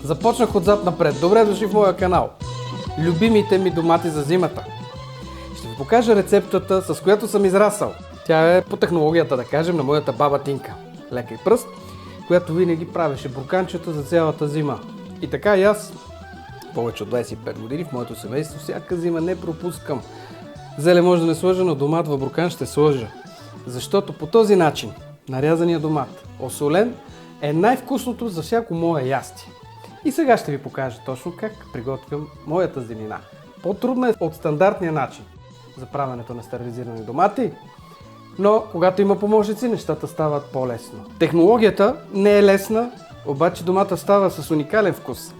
Започнах отзад напред. Добре дошли в моя канал. Любимите ми домати за зимата. Ще ви покажа рецептата, с която съм израсъл. Тя е по технологията, да кажем, на моята баба Тинка. Лека и пръст, която винаги правеше бурканчета за цялата зима. И така и аз, повече от 25 години в моето семейство, всяка зима не пропускам. Зеле може да не сложа, но домат в буркан ще сложа. Защото по този начин нарязания домат, осолен, е най-вкусното за всяко мое ястие. И сега ще ви покажа точно как приготвям моята зимнина. По-трудна е от стандартния начин за правенето на стерилизирани домати, но когато има помощници, нещата стават по-лесно. Технологията не е лесна, обаче домата става с уникален вкус.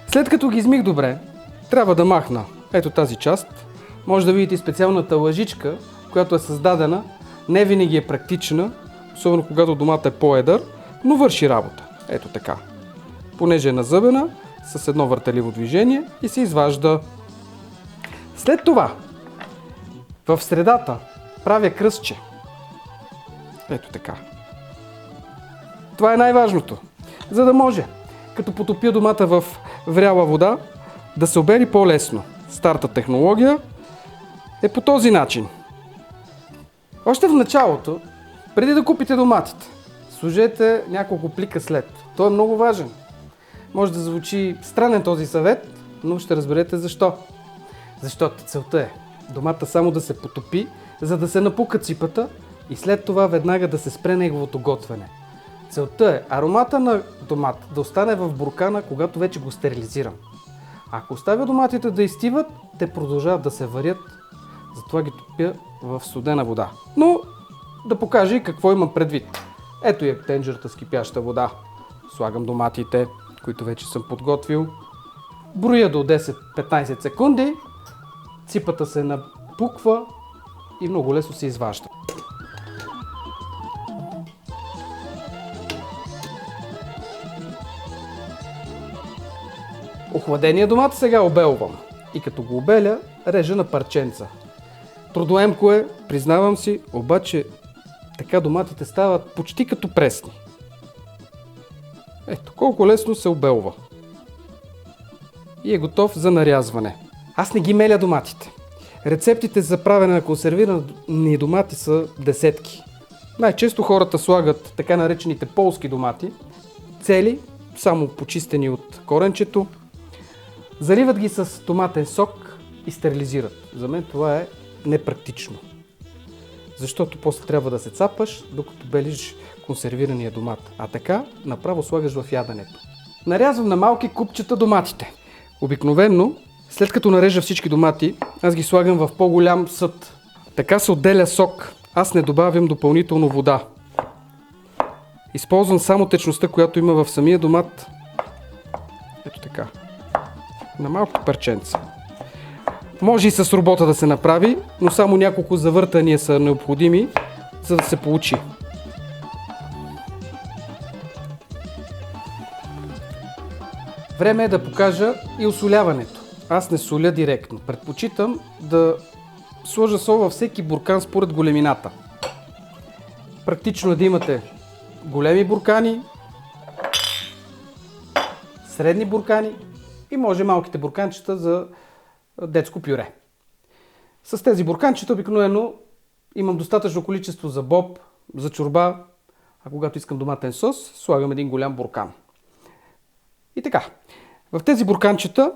След като ги измих добре, трябва да махна ето тази част. Може да видите и специалната лъжичка, която е създадена. Не винаги е практична, особено когато домата е по-едър, но върши работа. Ето така. Понеже е назъбена, с едно въртеливо движение и се изважда. След това, в средата правя кръстче. Ето така. Това е най-важното. За да може, като потопя домата в вряла вода, да се обери по-лесно. Старата технология е по този начин. Още в началото, преди да купите доматите, сложете няколко плика след. Той е много важен. Може да звучи странен този съвет, но ще разберете защо. Защото целта е домата само да се потопи, за да се напука ципата и след това веднага да се спре неговото готвене. Целта е аромата на домат да остане в буркана, когато вече го стерилизирам. Ако оставя доматите да изстиват, те продължават да се варят, затова ги топя в студена вода. Но да покажа и какво имам предвид. Ето и тенджерата с кипяща вода. Слагам доматите, които вече съм подготвил. Броя до 10-15 секунди. Ципата се напуква и много лесно се изважда. Охладения домат сега обелвам. И като го обеля, режа на парченца. Трудоемко е, признавам си, обаче така доматите стават почти като пресни. Ето колко лесно се обелва. И е готов за нарязване. Аз не ги меля доматите. Рецептите за правене на консервирани домати са десетки. Най-често хората слагат така наречените полски домати, цели, само почистени от коренчето, заливат ги с томатен сок и стерилизират. За мен това е непрактично. Защото после трябва да се цапаш, докато белиш консервирания домат. А така направо слагаш в яденето. Нарязвам на малки купчета доматите. Обикновенно, след като нарежа всички домати, аз ги слагам в по-голям съд. Така се отделя сок. Аз не добавям допълнително вода. Използвам само течността, която има в самия домат. Ето така. На малки парченца. Може и с робота да се направи, но само няколко завъртания са необходими, за да се получи. Време е да покажа и осоляването. Аз не соля директно. Предпочитам да сложа сол във всеки буркан според големината. Практично е да имате големи буркани, средни буркани и може малките бурканчета за детско пюре. С тези бурканчета обикновено имам достатъчно количество за боб, за чорба, а когато искам доматен сос, слагам един голям буркан. И така, в тези бурканчета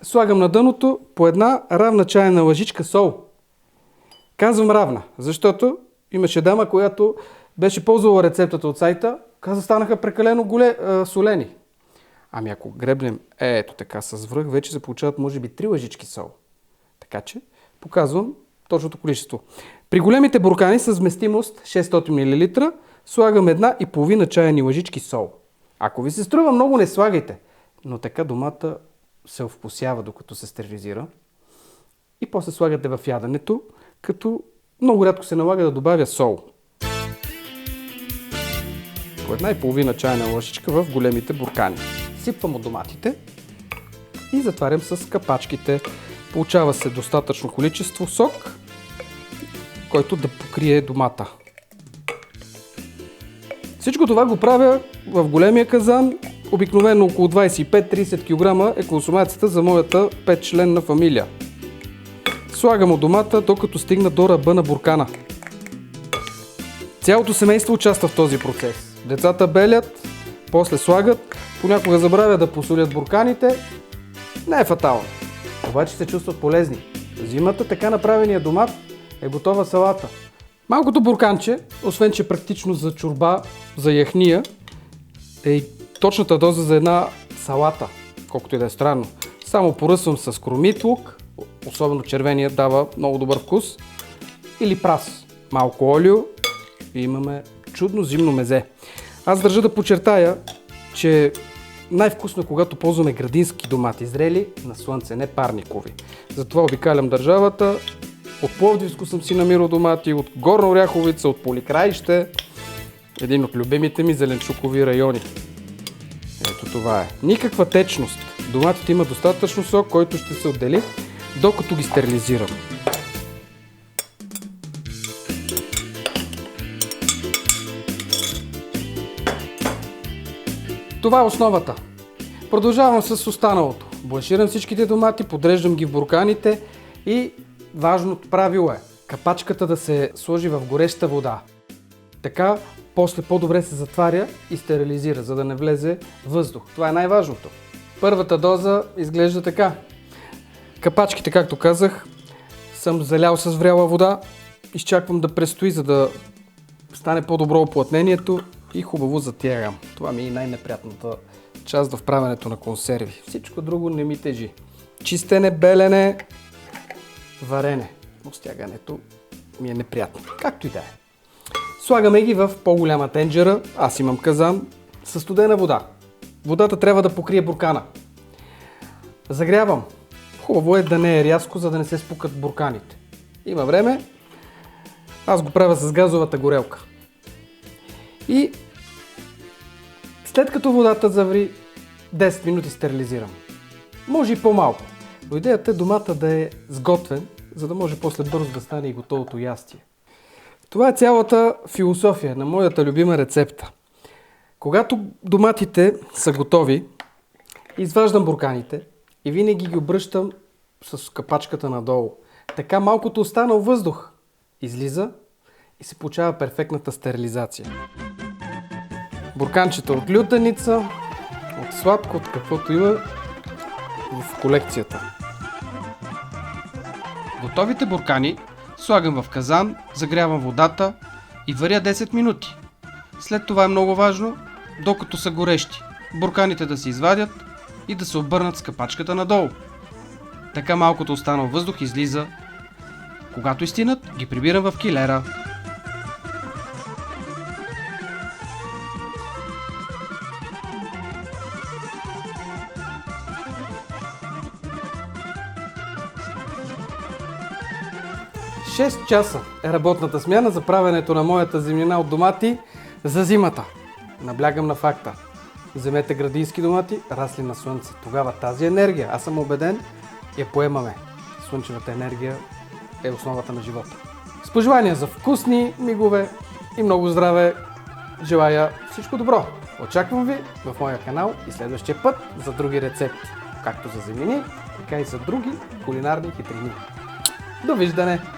слагам на дъното по една равна чайна лъжичка сол. Казвам равна, защото имаше дама, която беше ползвала рецептата от сайта, каза, станаха прекалено солени. Ами ако гребнем ето така с връх, вече се получават може би 3 лъжички сол. Така че показвам точното количество. При големите буркани с вместимост 600 мл слагам 1,5 чайни лъжички сол. Ако ви се струва много, не слагайте, но така домата се овкусява докато се стерилизира. И после слагате в яденето, като много рядко се налага да добавя сол. По 1,5 чайна лъжичка в големите буркани. Сипвам от доматите и затварям с капачките. Получава се достатъчно количество сок, който да покрие домата. Всичко това го правя в големия казан Обикновено около 25-30 кг е консумацията за моята 5-членна фамилия. Слагам у домата, докато стигна до ръба на буркана. Цялото семейство участва в този процес. Децата белят, после слагат, понякога забравят да посолят бурканите. Не е фатално. Обаче се чувстват полезни. Зимата така направения домат е готова салата. Малкото бурканче, освен че е практично за чорба, за яхния, е и точната доза за една салата, колкото и да е странно. Само поръсвам с кромит лук, особено червения дава много добър вкус, или прас. Малко олио и имаме чудно зимно мезе. Аз държа да подчертая, че най-вкусно е когато ползваме градински домати, зрели на слънце, не парникови. Затова обикалям държавата. От Пловдивско съм си намирал домати, от Горна Оряховица, от Поликраище. Един от любимите ми зеленчукови райони. Ето това е. Никаква течност. Доматите има достатъчно сок, който ще се отдели, докато ги стерилизирам. Това е основата. Продължавам с останалото. Бланширам всичките домати, подреждам ги в бурканите и важното правило е капачката да се сложи в гореща вода. Така после по-добре се затваря и стерилизира, за да не влезе въздух. Това е най-важното. Първата доза изглежда така. Капачките, както казах, съм залял с вряла вода. Изчаквам да престои, за да стане по-добро оплътнението и хубаво затягам. Това ми е най-неприятната част в правенето на консерви. Всичко друго не ми тежи. Чистене, белене, варене. Но стягането ми е неприятно. Както и да е. Слагаме ги в по-голяма тенджера. Аз имам казан със студена вода. Водата трябва да покрие буркана. Загрявам. Хубаво е да не е рязко, за да не се спукат бурканите. Има време. Аз го правя с газовата горелка. И след като водата заври, 10 минути стерилизирам. Може и по-малко. Но идеята е домата да е сготвен, за да може после бързо да стане и готовото ястие. Това е цялата философия на моята любима рецепта. Когато доматите са готови, изваждам бурканите и винаги ги обръщам с капачката надолу. Така малкото останал въздух излиза и се получава перфектната стерилизация. Бурканчета от лютеница, от сладко, от каквото има в колекцията. Готовите буркани слагам в казан, загрявам водата и варя 10 минути. След това е много важно, докато са горещи, бурканите да се извадят и да се обърнат с капачката надолу. Така малкото останал въздух излиза. Когато изстинат, ги прибирам в килера. Шест часа е работната смяна за правенето на моята зимнина от домати за зимата. Наблягам на факта. Вземете градински домати, расли на слънце. Тогава тази енергия, аз съм убеден, я поемаме. Слънчевата енергия е основата на живота. С пожелания за вкусни мигове и много здраве, желая всичко добро. Очаквам ви в моя канал и следващия път за други рецепти, както за зимнини, така и за други кулинарни хитрини. Довиждане!